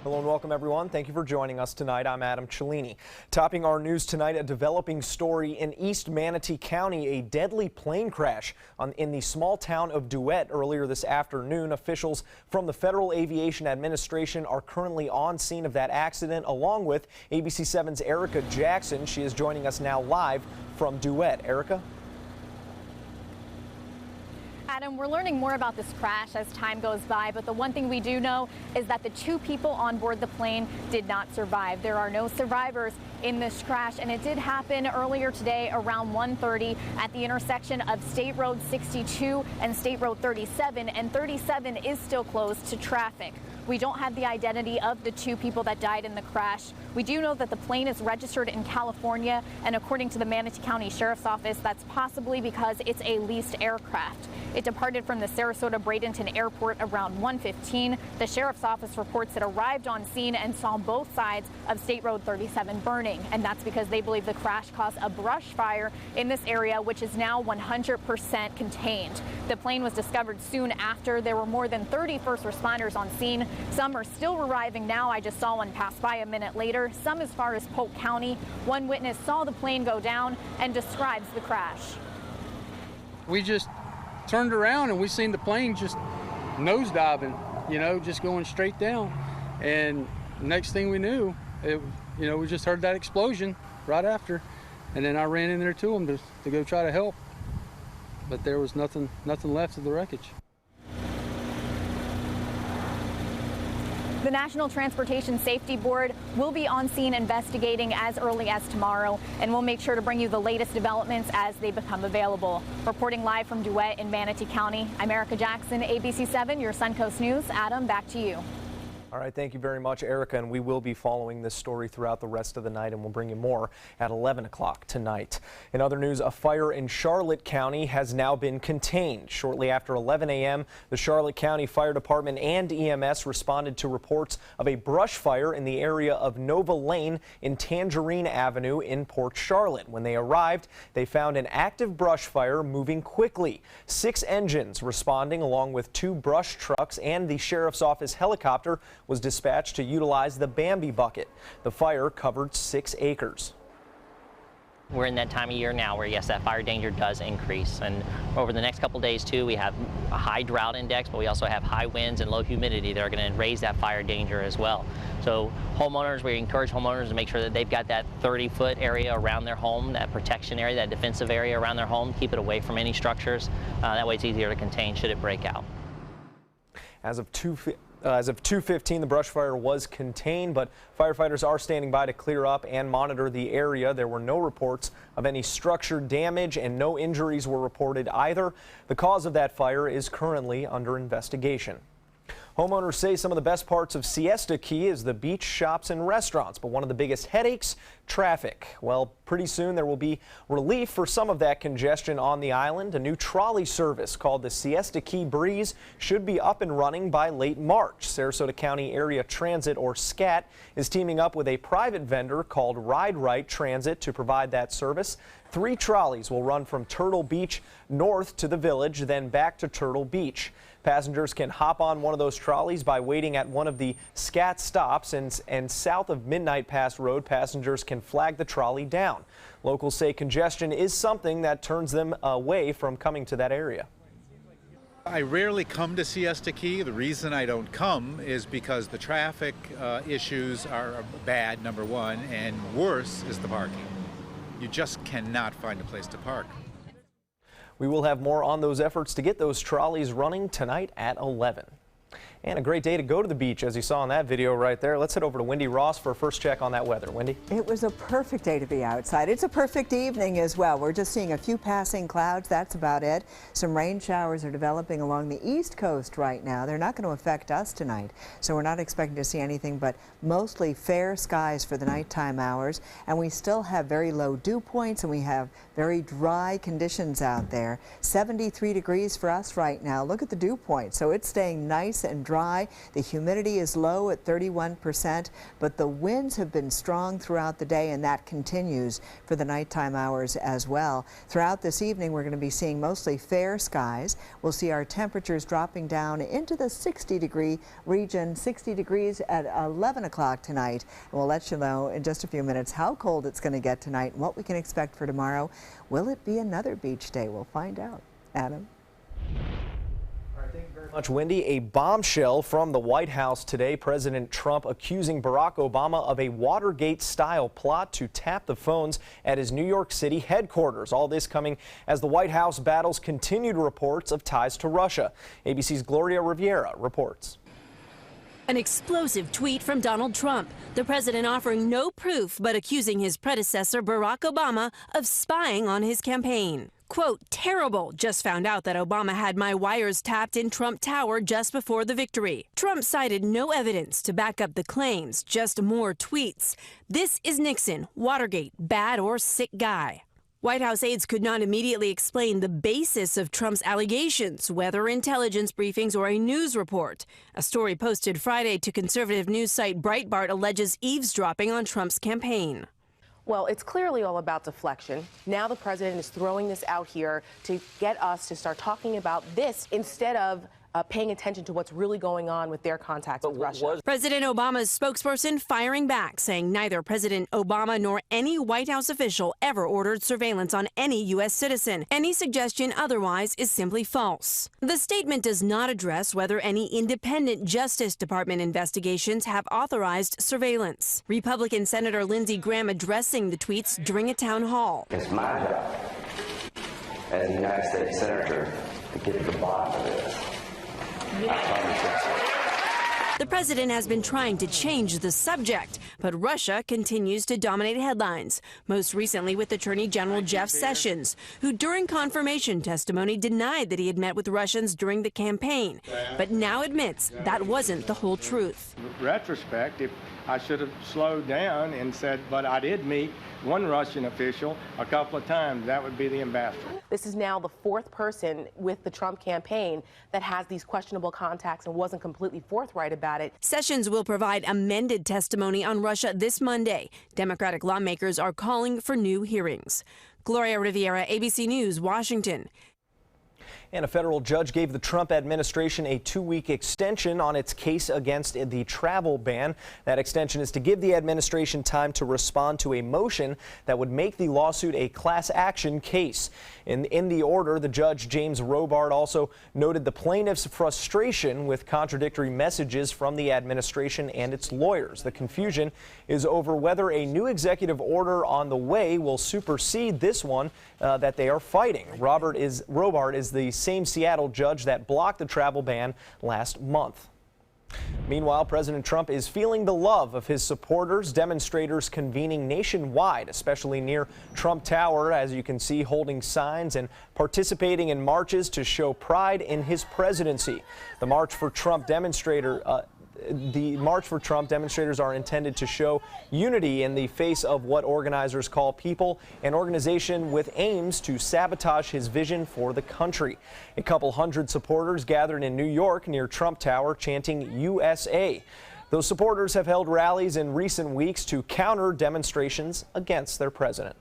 Hello and welcome everyone. Thank you for joining us tonight. I'm Adam Cellini. Topping our news tonight, a developing story in East Manatee County, a deadly plane crash in the small town of Duet earlier this afternoon. Officials from the Federal Aviation Administration are currently on scene of that accident, along with ABC7's Erica Jackson. She is joining us now live from Duet. Erica? Adam, we're learning more about this crash as time goes by, but the one thing we do know is that the two people on board the plane did not survive. There are no survivors in this crash, and it did happen earlier today around 1:30 at the intersection of State Road 62 and State Road 37, and 37 is still closed to traffic. We don't have the identity of the two people that died in the crash. We do know that the plane is registered in California, and according to the Manatee County Sheriff's Office, that's possibly because it's a leased aircraft. It departed from the Sarasota-Bradenton Airport around 1:15. The Sheriff's Office reports it arrived on scene and saw both sides of State Road 37 burning, and that's because they believe the crash caused a brush fire in this area, which is now 100% contained. The plane was discovered soon after. There were more than 30 first responders on scene. Some are still arriving now. I just saw one pass by a minute later. Some as far as Polk County. One witness saw the plane go down and describes the crash. We just turned around and we seen the plane just nosediving, just going straight down. And next thing we knew, we just heard that explosion right after. And then I ran in there to them to go try to help. But there was nothing left of the wreckage. The National Transportation Safety Board will be on scene investigating as early as tomorrow, and we'll make sure to bring you the latest developments as they become available. Reporting live from Duet in Manatee County, I'm Erica Jackson, ABC7, your Suncoast News. Adam, back to you. All right, thank you very much, Erica, and we will be following this story throughout the rest of the night, and we'll bring you more at 11 o'clock tonight. In other news, a fire in Charlotte County has now been contained. Shortly after 11 a.m., the Charlotte County Fire Department and EMS responded to reports of a brush fire in the area of Nova Lane in Tangerine Avenue in Port Charlotte. When they arrived, they found an active brush fire moving quickly. 6 engines responding, along with 2 brush trucks, and the Sheriff's Office helicopter was dispatched to utilize the Bambi bucket. The fire covered 6 acres. We're in that time of year now where, yes, that fire danger does increase. And over the next couple days, too, we have a high drought index, but we also have high winds and low humidity that are going to raise that fire danger as well. So homeowners, we encourage homeowners to make sure that they've got that 30-foot area around their home, that protection area, that defensive area around their home. Keep it away from any structures. That way it's easier to contain should it break out. As of 2:15, the brush fire was contained, but firefighters are standing by to clear up and monitor the area. There were no reports of any structure damage, and no injuries were reported either. The cause of that fire is currently under investigation. Homeowners say some of the best parts of Siesta Key is the beach, shops, and restaurants, but one of the biggest headaches, traffic. Well, pretty soon there will be relief for some of that congestion on the island. A new trolley service called the Siesta Key Breeze should be up and running by late March. Sarasota County Area Transit, or SCAT, is teaming up with a private vendor called Ride Right Transit to provide that service. 3 trolleys will run from Turtle Beach north to the village, then back to Turtle Beach. Passengers can hop on one of those trolleys by waiting at one of the SCAT stops, and south of Midnight Pass Road, passengers can flag the trolley down. Locals say congestion is something that turns them away from coming to that area. I rarely come to Siesta Key. The reason I don't come is because the traffic issues are bad, number one, and worse is the parking. You just cannot find a place to park. We will have more on those efforts to get those trolleys running tonight at 11. And a great day to go to the beach, as you saw in that video right there. Let's head over to Wendy Ross for a first check on that weather. Wendy? It was a perfect day to be outside. It's a perfect evening as well. We're just seeing a few passing clouds. That's about it. Some rain showers are developing along the east coast right now. They're not going to affect us tonight, so we're not expecting to see anything but mostly fair skies for the nighttime hours. And we still have very low dew points, and we have very dry conditions out there. 73 degrees for us right now. Look at the dew point. So it's staying nice and dry dry. The humidity is low at 31%, but the winds have been strong throughout the day, and that continues for the nighttime hours as well. Throughout this evening, we're going to be seeing mostly fair skies. We'll see our temperatures dropping down into the 60-degree region, 60 degrees at 11 o'clock tonight. And we'll let you know in just a few minutes how cold it's going to get tonight and what we can expect for tomorrow. Will it be another beach day? We'll find out. Adam? Thank you very much, Wendy. A bombshell from the White House today. President Trump accusing Barack Obama of a Watergate-style plot to tap the phones at his New York City headquarters. All this coming as the White House battles continued reports of ties to Russia. ABC's Gloria Riviera reports. An explosive tweet from Donald Trump, the president offering no proof but accusing his predecessor Barack Obama of spying on his campaign. Quote, terrible. Just found out that Obama had my wires tapped in Trump Tower just before the victory. Trump cited no evidence to back up the claims, just more tweets. This is Nixon, Watergate, bad or sick guy. White House aides could not immediately explain the basis of Trump's allegations, whether intelligence briefings or a news report. A story posted Friday to conservative news site Breitbart alleges eavesdropping on Trump's campaign. Well, it's clearly all about deflection. Now the president is throwing this out here to get us to start talking about this instead of paying attention to what's really going on with their contacts with Russia. President Obama's spokesperson firing back, saying neither President Obama nor any White House official ever ordered surveillance on any U.S. citizen. Any suggestion otherwise is simply false. The statement does not address whether any independent Justice Department investigations have authorized surveillance. Republican Senator Lindsey Graham addressing the tweets during a town hall. It's my job as a United States Senator to get to the bottom of this. The president has been trying to change the subject, but Russia continues to dominate headlines, most recently with Attorney General Jeff Sessions, who during confirmation testimony denied that he had met with Russians during the campaign, but now admits that wasn't the whole truth. Retrospect, if I should have slowed down and said, but I did meet one Russian official a couple of times. That would be the ambassador. This is now the fourth person with the Trump campaign that has these questionable contacts and wasn't completely forthright about it. Sessions will provide amended testimony on Russia this Monday. Democratic lawmakers are calling for new hearings. Gloria Riviera, ABC News, Washington. And a federal judge gave the Trump administration a 2-week extension on its case against the travel ban. That extension is to give the administration time to respond to a motion that would make the lawsuit a class action case. In the order, the judge, James Robart, also noted the plaintiff's frustration with contradictory messages from the administration and its lawyers. The confusion is over whether a new executive order on the way will supersede this one that they are fighting. Robart is the same Seattle judge that blocked the travel ban last month. Meanwhile, President Trump is feeling the love of his supporters, demonstrators convening nationwide, especially near Trump Tower, as you can see, holding signs and participating in marches to show pride in his presidency. The March for Trump demonstrators are intended to show unity in the face of what organizers call people, an organization with aims to sabotage his vision for the country. A couple hundred supporters gathered in New York near Trump Tower chanting USA. Those supporters have held rallies in recent weeks to counter demonstrations against their president.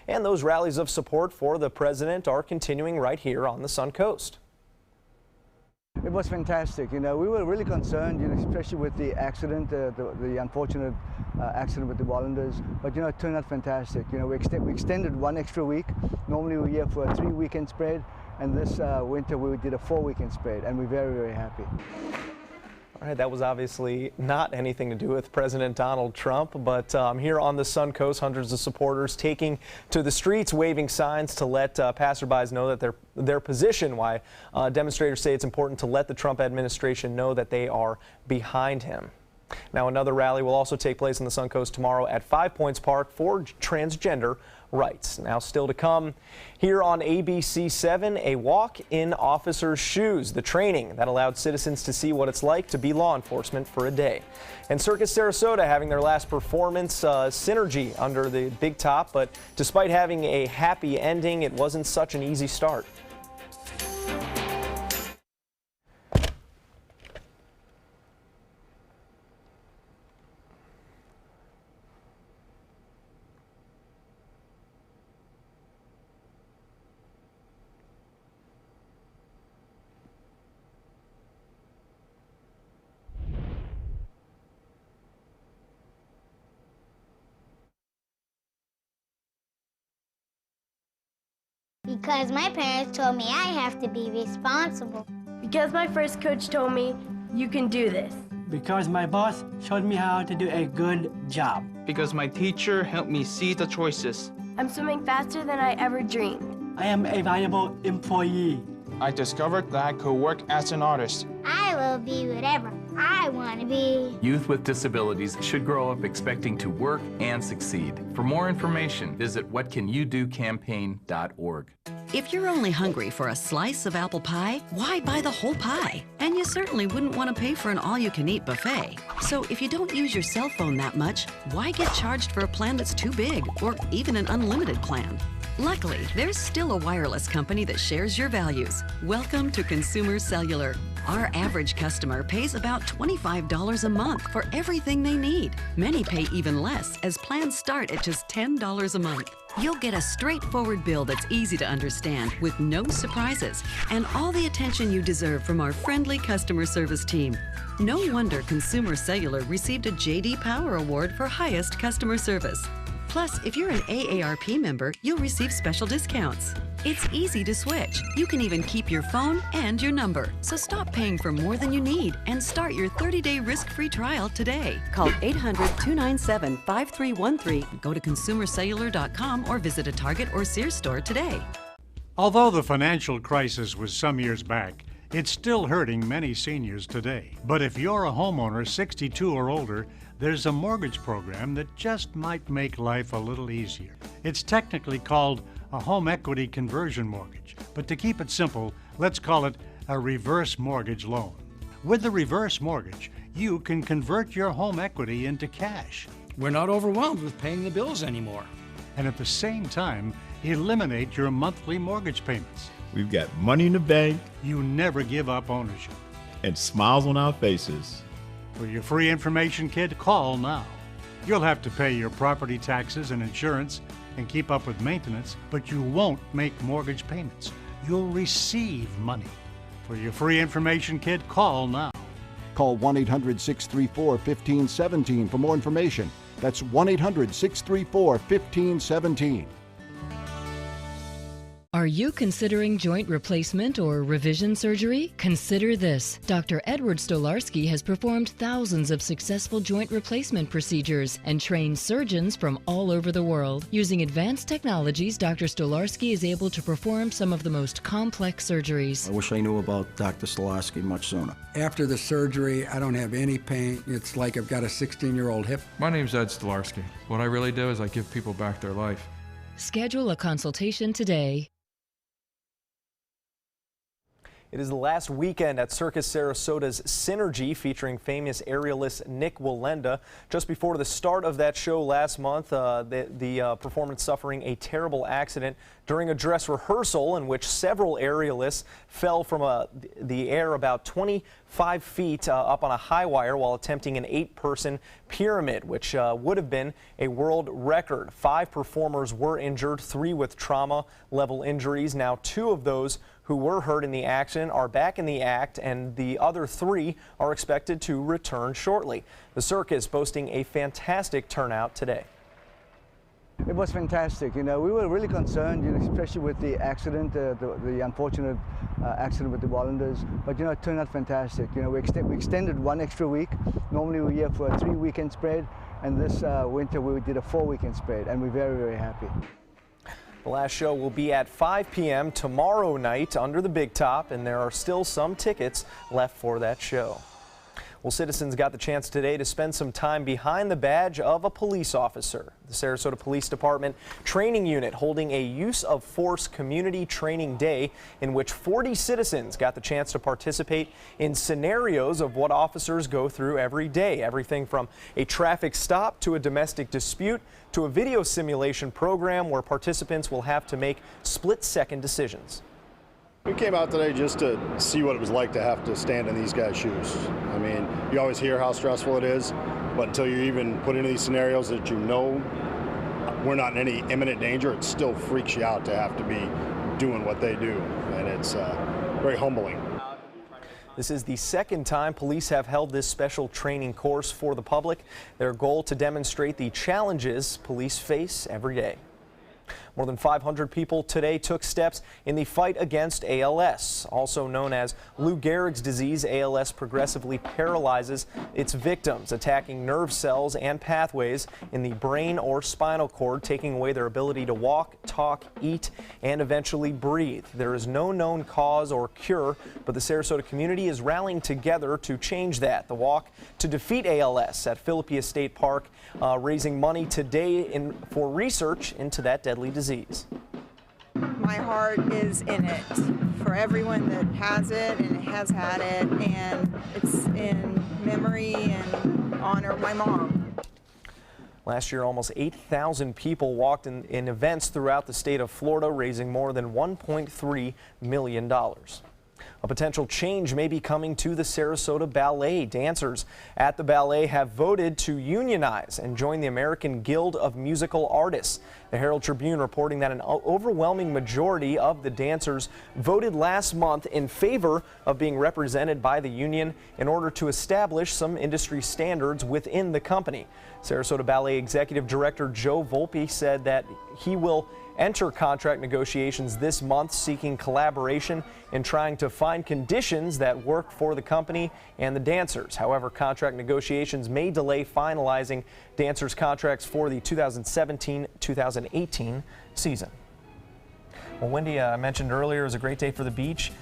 And those rallies of support for the president are continuing right here on the Sun Coast. It was fantastic. You know, we were really concerned, you know, especially with the accident, the unfortunate accident with the volunteers. But, you know, it turned out fantastic. You know, we extended one extra week. Normally we're here for a 3-weekend spread, and this winter we did a 4-weekend spread, and we're very, very happy. All right, that was obviously not anything to do with President Donald Trump, but here on the Sun Coast, hundreds of supporters taking to the streets, waving signs to let passerbys know that their position, why demonstrators say it's important to let the Trump administration know that they are behind him. Now, another rally will also take place on the Sun Coast tomorrow at 5 Points Park for transgender rights. Now, still to come here on ABC 7, a walk in officers' shoes, the training that allowed citizens to see what it's like to be law enforcement for a day. And Circus Sarasota having their last performance, Synergy, under the big top, but despite having a happy ending, it wasn't such an easy start. Because my parents told me I have to be responsible. Because my first coach told me, you can do this. Because my boss showed me how to do a good job. Because my teacher helped me see the choices. I'm swimming faster than I ever dreamed. I am a valuable employee. I discovered that I could work as an artist. I will be whatever I want to be. Youth with disabilities should grow up expecting to work and succeed. For more information, visit whatcanyoudocampaign.org. If you're only hungry for a slice of apple pie, why buy the whole pie? And you certainly wouldn't want to pay for an all-you-can-eat buffet. So if you don't use your cell phone that much, why get charged for a plan that's too big, or even an unlimited plan? Luckily, there's still a wireless company that shares your values. Welcome to Consumer Cellular. Our average customer pays about $25 a month for everything they need. Many pay even less, as plans start at just $10 a month. You'll get a straightforward bill that's easy to understand, with no surprises, and all the attention you deserve from our friendly customer service team. No wonder Consumer Cellular received a J.D. Power Award for highest customer service. Plus, if you're an AARP member, you'll receive special discounts. It's easy to switch. You can even keep your phone and your number. So stop paying for more than you need and start your 30-day risk-free trial today. Call 800-297-5313. Go to consumercellular.com or visit a Target or Sears store today. Although the financial crisis was some years back, it's still hurting many seniors today. But if you're a homeowner 62 or older, there's a mortgage program that just might make life a little easier. It's technically called a home equity conversion mortgage, but to keep it simple, let's call it a reverse mortgage loan. With the reverse mortgage, you can convert your home equity into cash. We're not overwhelmed with paying the bills anymore. And at the same time, eliminate your monthly mortgage payments. We've got money in the bank. You never give up ownership. And smiles on our faces. For your free information kit, call now. You'll have to pay your property taxes and insurance and keep up with maintenance, but you won't make mortgage payments. You'll receive money. For your free information kit, call now. Call 1-800-634-1517 for more information. That's 1-800-634-1517. Are you considering joint replacement or revision surgery? Consider this. Dr. Edward Stolarski has performed thousands of successful joint replacement procedures and trained surgeons from all over the world. Using advanced technologies, Dr. Stolarski is able to perform some of the most complex surgeries. I wish I knew about Dr. Stolarski much sooner. After the surgery, I don't have any pain. It's like I've got a 16-year-old hip. My name's Ed Stolarski. What I really do is I give people back their life. Schedule a consultation today. It is the last weekend at Circus Sarasota's Synergy, featuring famous aerialist Nik Wallenda. Just before the start of that show last month, the performance suffering a terrible accident during a dress rehearsal in which several aerialists fell from the air about 25 feet up on a high wire while attempting an 8-person pyramid, which would have been a world record. 5 performers were injured, 3 with trauma-level injuries. Now 2 of those who were hurt in the accident are back in the act, and the other 3 are expected to return shortly. The circus boasting a fantastic turnout today. It was fantastic. You know, we were really concerned, especially with the accident, the unfortunate accident with the Wallanders. But it turned out fantastic. We extended 1 extra week. Normally we're here for a 3-weekend spread, and this winter we did a 4-weekend spread, and we're very, very happy. The last show will be at 5 p.m. tomorrow night under the Big Top, and there are still some tickets left for that show. Well, citizens got the chance today to spend some time behind the badge of a police officer. The Sarasota Police Department Training Unit holding a Use of Force Community Training Day in which 40 citizens got the chance to participate in scenarios of what officers go through every day. Everything from a traffic stop to a domestic dispute to a video simulation program where participants will have to make split-second decisions. We came out today just to see what it was like to have to stand in these guys' shoes. I mean, you always hear how stressful it is, but until you even put into these scenarios that we're not in any imminent danger, it still freaks you out to have to be doing what they do, and it's very humbling. This is the second time police have held this special training course for the public. Their goal to demonstrate the challenges police face every day. More than 500 people today took steps in the fight against ALS. Also known as Lou Gehrig's disease, ALS progressively paralyzes its victims, attacking nerve cells and pathways in the brain or spinal cord, taking away their ability to walk, talk, eat, and eventually breathe. There is no known cause or cure, but the Sarasota community is rallying together to change that. The Walk to Defeat ALS at Philippi State Park, raising money today for research into that deadly disease. My heart is in it for everyone that has it and has had it, and it's in memory and honor of my mom. Last year, almost 8,000 people walked in events throughout the state of Florida, raising more than $1.3 million. A potential change may be coming to the Sarasota Ballet. Dancers at the ballet have voted to unionize and join the American Guild of Musical Artists. The Herald Tribune reporting that an overwhelming majority of the dancers voted last month in favor of being represented by the union in order to establish some industry standards within the company. Sarasota Ballet Executive Director Joe Volpe said that he will enter contract negotiations this month, seeking collaboration in trying to find conditions that work for the company and the dancers. However, contract negotiations may delay finalizing dancers' contracts for the 2017-2018 season. Well, Wendy, I mentioned earlier it was a great day for the beach.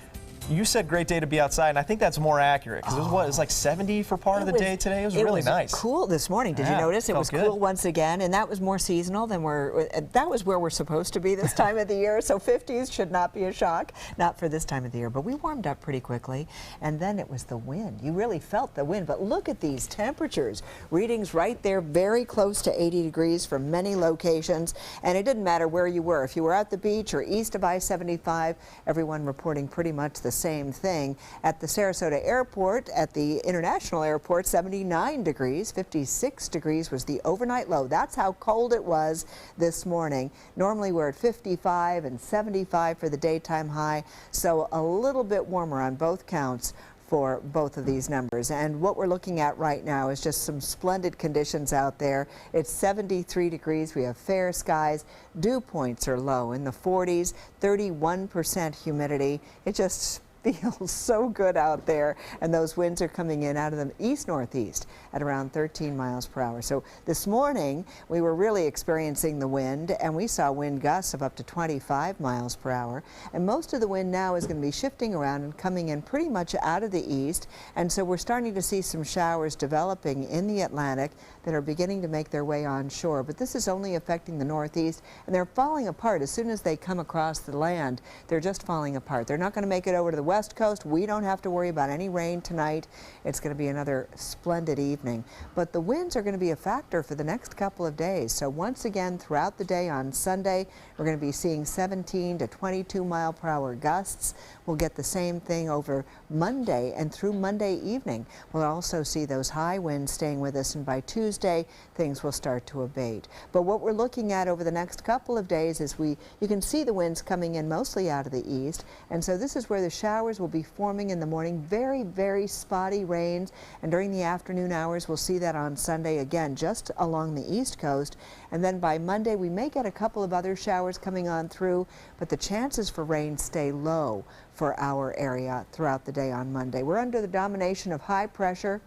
You said great day to be outside, and I think that's more accurate because it was like 70 for part of the day today. It was really nice. Cool this morning. Did you notice? It was cool once again, and that was more seasonal than that was where we're supposed to be this time of the year. So 50s should not be a shock, not for this time of the year. But we warmed up pretty quickly, and then it was the wind. You really felt the wind. But look at these temperatures. Readings right there, very close to 80 degrees for many locations, and it didn't matter where you were. If you were at the beach or east of I-75, everyone reporting pretty much the same thing. At the Sarasota Airport, at the International Airport, 79 degrees, 56 degrees was the overnight low. That's how cold it was this morning. Normally we're at 55 and 75 for the daytime high, so a little bit warmer on both counts for both of these numbers. And what we're looking at right now is just some splendid conditions out there. It's 73 degrees. We have fair skies. Dew points are low in the 40s, 31% humidity. It just feels so good out there, and those winds are coming in out of the east-northeast at around 13 miles per hour. So this morning we were really experiencing the wind, and we saw wind gusts of up to 25 miles per hour, and most of the wind now is going to be shifting around and coming in pretty much out of the east, and so we're starting to see some showers developing in the Atlantic that are beginning to make their way onshore. But this is only affecting the northeast, and they're falling apart as soon as they come across the land. They're just falling apart. They're not going to make it over to the west coast. We don't have to worry about any rain tonight. It's going to be another splendid evening. But the winds are going to be a factor for the next couple of days. So once again, throughout the day on Sunday, we're going to be seeing 17 to 22 mile per hour gusts. We'll get the same thing over Monday and through Monday evening. We'll also see those high winds staying with us, and by Tuesday, things will start to abate. But what we're looking at over the next couple of days is you can see the winds coming in mostly out of the east, and so this is where the showers will be forming in the morning. Very, very spotty rains, and during the afternoon hours we'll see that on Sunday again just along the east coast, and then by Monday we may get a couple of other showers coming on through, but the chances for rain stay low for our area throughout the day on Monday. We're under the domination of high pressure.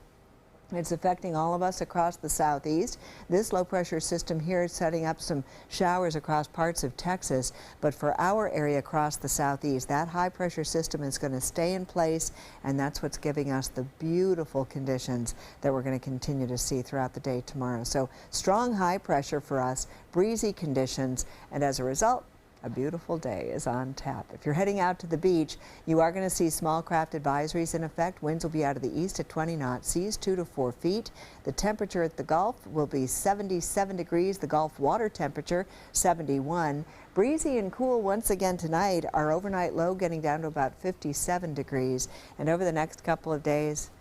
It's affecting all of us across the southeast. This low pressure system here is setting up some showers across parts of Texas, but for our area across the southeast, that high pressure system is going to stay in place, and that's what's giving us the beautiful conditions that we're going to continue to see throughout the day tomorrow. So strong high pressure for us, breezy conditions, and as a result, a beautiful day is on tap. If you're heading out to the beach, you are going to see small craft advisories in effect. Winds will be out of the east at 20 knots, seas 2 to 4 feet. The temperature at the Gulf will be 77 degrees, the Gulf water temperature 71. Breezy and cool once again tonight. Our overnight low getting down to about 57 degrees. And over the next couple of days,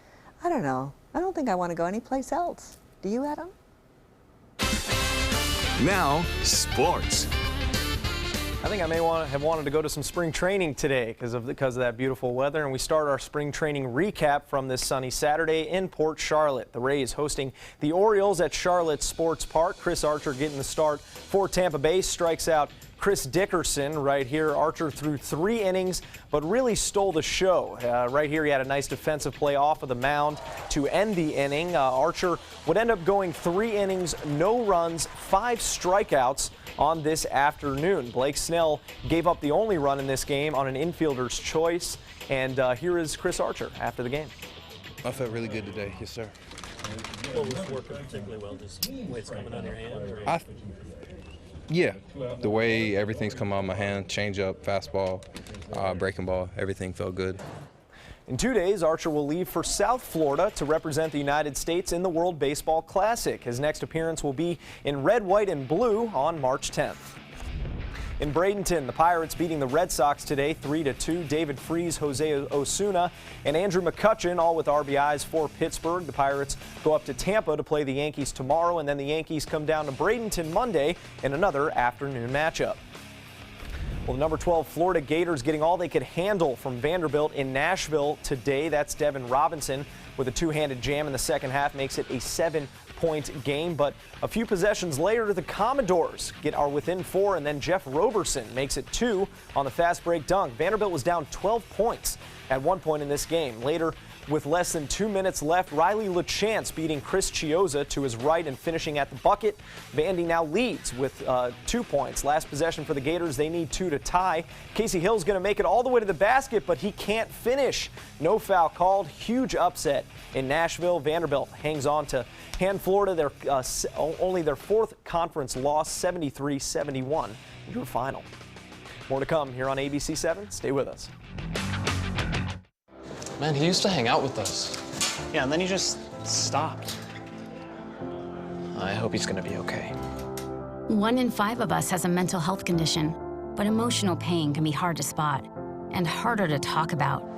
I don't know. I don't think I want to go anyplace else. Do you, Adam? Now, sports. I think I may have wanted to go to some spring training today because of that beautiful weather, and we start our spring training recap from this sunny Saturday in Port Charlotte. The Rays hosting the Orioles at Charlotte Sports Park. Chris Archer getting the start for Tampa Bay, strikes out Chris Dickerson right here. Archer threw 3 innings, but really stole the show. Right here, he had a nice defensive play off of the mound to end the inning. Archer would end up going 3 innings, no runs, 5 strikeouts on this afternoon. Blake Snell gave up the only run in this game on an infielder's choice. And here is Chris Archer after the game. I felt really good today, yes, sir. What was working particularly well? Just the way it's coming out of your hand? Or? Yeah, the way everything's come out of my hand, change up, fastball, breaking ball, everything felt good. In 2 days, Archer will leave for South Florida to represent the United States in the World Baseball Classic. His next appearance will be in red, white, and blue on March 10th. In Bradenton, the Pirates beating the Red Sox today 3-2. David Freese, Jose Osuna, and Andrew McCutchen all with RBIs for Pittsburgh. The Pirates go up to Tampa to play the Yankees tomorrow, and then the Yankees come down to Bradenton Monday in another afternoon matchup. Well, the number 12 Florida Gators getting all they could handle from Vanderbilt in Nashville today. That's Devin Robinson with a 2-handed jam in the second half, makes it a 7-point game. But a few possessions later, the Commodores are within 4, and then Jeff Roberson makes it 2 on the fast break dunk. Vanderbilt was down 12 points at one point in this game. Later, with less than 2 minutes left, Riley LaChance beating Chris Chiozza to his right and finishing at the bucket. Vandy now leads with 2 points. Last possession for the Gators, they need 2 to tie. Casey Hill's going to make it all the way to the basket, but he can't finish. No foul called. Huge upset in Nashville. Vanderbilt hangs on to hand Florida only their 4th conference loss, 73-71, your final. More to come here on ABC 7. Stay with us. Man, he used to hang out with us. Yeah, and then he just stopped. I hope he's gonna be okay. 1 in 5 of us has a mental health condition, but emotional pain can be hard to spot and harder to talk about.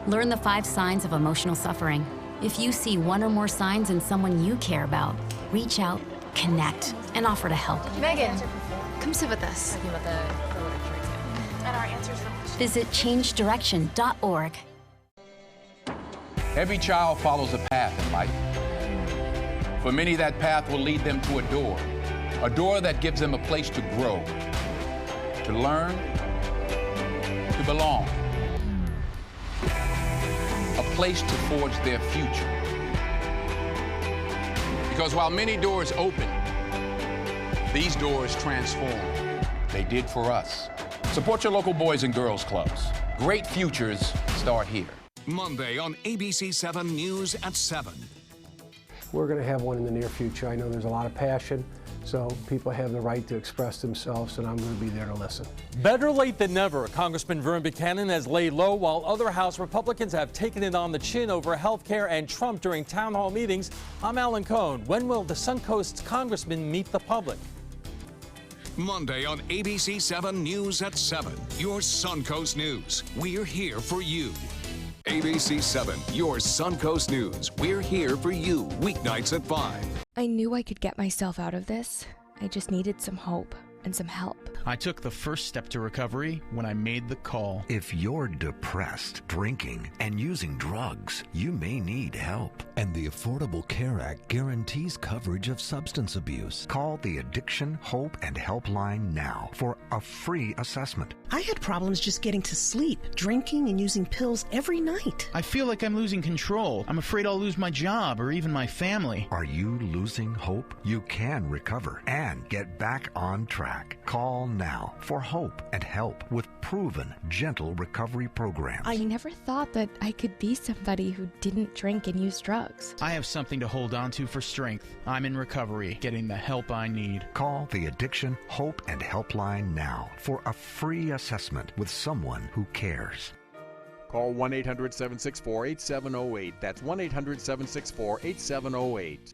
Learn the 5 signs of emotional suffering. If you see 1 or more signs in someone you care about, reach out, connect, and offer to help. Megan, come sit with us. And our answers for questions. Visit changedirection.org. Every child follows a path in life. For many, that path will lead them to a door that gives them a place to grow, to learn, to belong, a place to forge their future. Because while many doors open, these doors transform. They did for us. Support your local Boys and Girls Clubs. Great futures start here. Monday on ABC 7 News at 7. We're going to have one in the near future. I know there's a lot of passion, so people have the right to express themselves, and I'm going to be there to listen. Better late than never. Congressman Vern Buchanan has laid low while other House Republicans have taken it on the chin over health care and Trump during town hall meetings. I'm Alan Cohn. When will the Suncoast's congressman meet the public? Monday on ABC 7 News at 7. Your Suncoast News. We're here for you. ABC 7, your Suncoast News. We're here for you, weeknights at 5. I knew I could get myself out of this. I just needed some hope and some help. I took the first step to recovery when I made the call. If you're depressed, drinking, and using drugs, you may need help. And the Affordable Care Act guarantees coverage of substance abuse. Call the Addiction, Hope, and Helpline now for a free assessment. I had problems just getting to sleep, drinking and using pills every night. I feel like I'm losing control. I'm afraid I'll lose my job or even my family. Are you losing hope? You can recover and get back on track. Call now for hope and help with proven, gentle recovery programs. I never thought that I could be somebody who didn't drink and use drugs. I have something to hold on to for strength. I'm in recovery, getting the help I need. Call the Addiction, Hope, and Helpline now for a free assessment with someone who cares. Call 1-800-764-8708. That's 1-800-764-8708.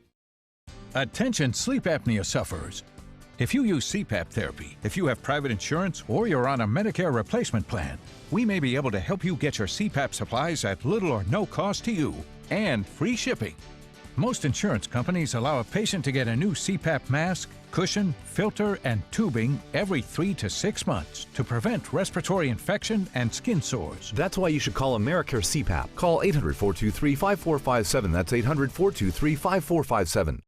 Attention sleep apnea sufferers. If you use CPAP therapy, if you have private insurance, or you're on a Medicare replacement plan, we may be able to help you get your CPAP supplies at little or no cost to you and free shipping. Most insurance companies allow a patient to get a new CPAP mask, cushion, filter, and tubing every 3 to 6 months to prevent respiratory infection and skin sores. That's why you should call Americare CPAP. Call 800-423-5457. That's 800-423-5457.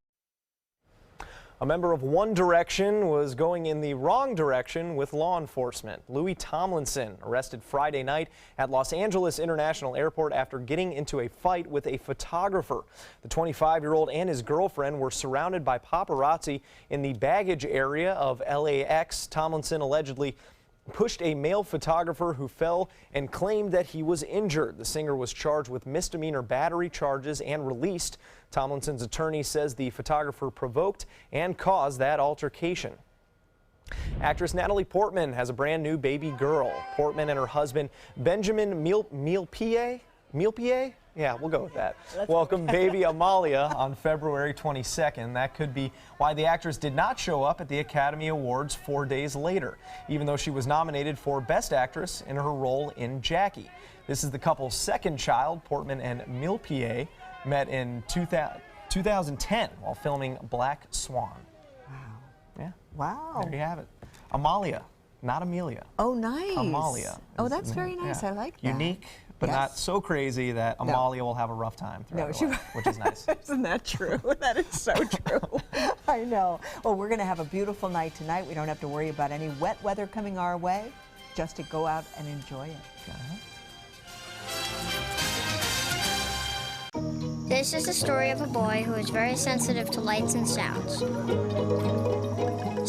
A member of One Direction was going in the wrong direction with law enforcement. Louis Tomlinson arrested Friday night at Los Angeles International Airport after getting into a fight with a photographer. The 25-year-old and his girlfriend were surrounded by paparazzi in the baggage area of LAX. Tomlinson allegedly pushed a male photographer who fell and claimed that he was injured. The singer was charged with misdemeanor battery charges and released. Tomlinson's attorney says the photographer provoked and caused that altercation. Actress Natalie Portman has a brand new baby girl. Portman and her husband Benjamin Millepied? Yeah, we'll go with that. Welcome baby Amalia on February 22nd. That could be why the actress did not show up at the Academy Awards 4 days later, even though she was nominated for Best Actress in her role in Jackie. This is the couple's second child. Portman and Millepied met in 2010 while filming Black Swan. Wow. Yeah. Wow. There you have it. Amalia, not Amelia. Oh, nice. Amalia. Oh, that's very nice. Yeah. I like that. Unique, but not so crazy that Amalia will have a rough time throughout her life, which is nice. Isn't that true? That is so true. I know. Well, we're going to have a beautiful night tonight. We don't have to worry about any wet weather coming our way, just to go out and enjoy it. This is the story of a boy who is very sensitive to lights and sounds.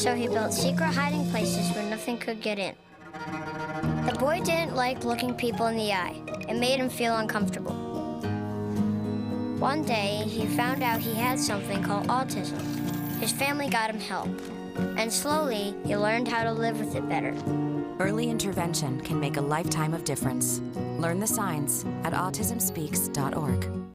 So he built secret hiding places where nothing could get in. The boy didn't like looking people in the eye. It made him feel uncomfortable. One day, he found out he had something called autism. His family got him help, and slowly, he learned how to live with it better. Early intervention can make a lifetime of difference. Learn the signs at autismspeaks.org.